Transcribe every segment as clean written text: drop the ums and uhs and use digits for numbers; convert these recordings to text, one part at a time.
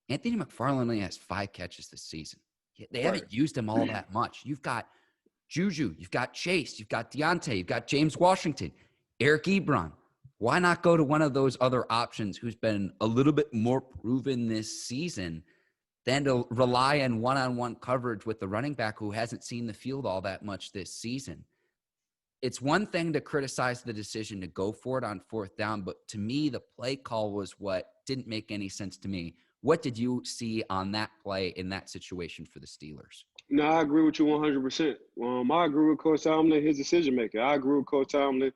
Anthony McFarland only has 5 catches this season. They Right. haven't used him all that much. You've got Juju, you've got Chase, you've got Deontay, you've got James Washington, Eric Ebron. Why not go to one of those other options who's been a little bit more proven this season than to rely on one-on-one coverage with the running back who hasn't seen the field all that much this season? It's one thing to criticize the decision to go for it on 4th down, but to me, the play call was what didn't make any sense to me. What did you see on that play in that situation for the Steelers? No, I agree with you 100%. I agree with Coach Tomlin, his decision maker. I agree with Coach Tomlin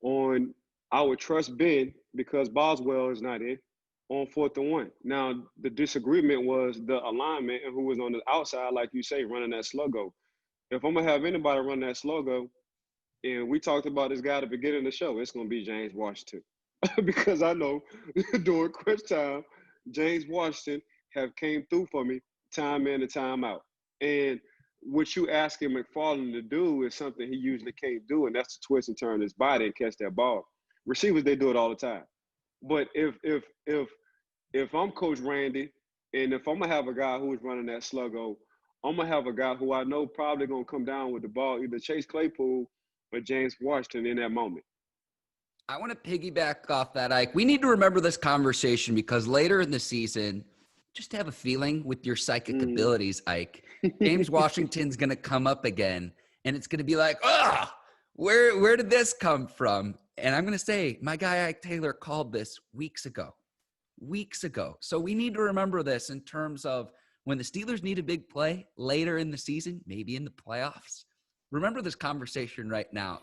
on I would trust Ben because Boswell is not in on 4th and 1. Now, the disagreement was the alignment and who was on the outside, like you say, running that sluggo. If I'm going to have anybody run that sluggo, and we talked about this guy at the beginning of the show, it's going to be James Washington. Because I know during crunch time, James Washington have came through for me time in and time out. And what you asking McFarland to do is something he usually can't do, and that's to twist and turn his body and catch that ball. Receivers, they do it all the time. But if I'm Coach Randy, and if I'm gonna have a guy who's running that sluggo, I'm gonna have a guy who I know probably gonna come down with the ball, either Chase Claypool or James Washington in that moment. I want to piggyback off that, Ike. We need to remember this conversation because later in the season, just have a feeling with your psychic abilities, Ike, James Washington's going to come up again, and it's going to be like, where did this come from? And I'm going to say, my guy Ike Taylor called this weeks ago. So we need to remember this in terms of when the Steelers need a big play later in the season, maybe in the playoffs. Remember this conversation right now.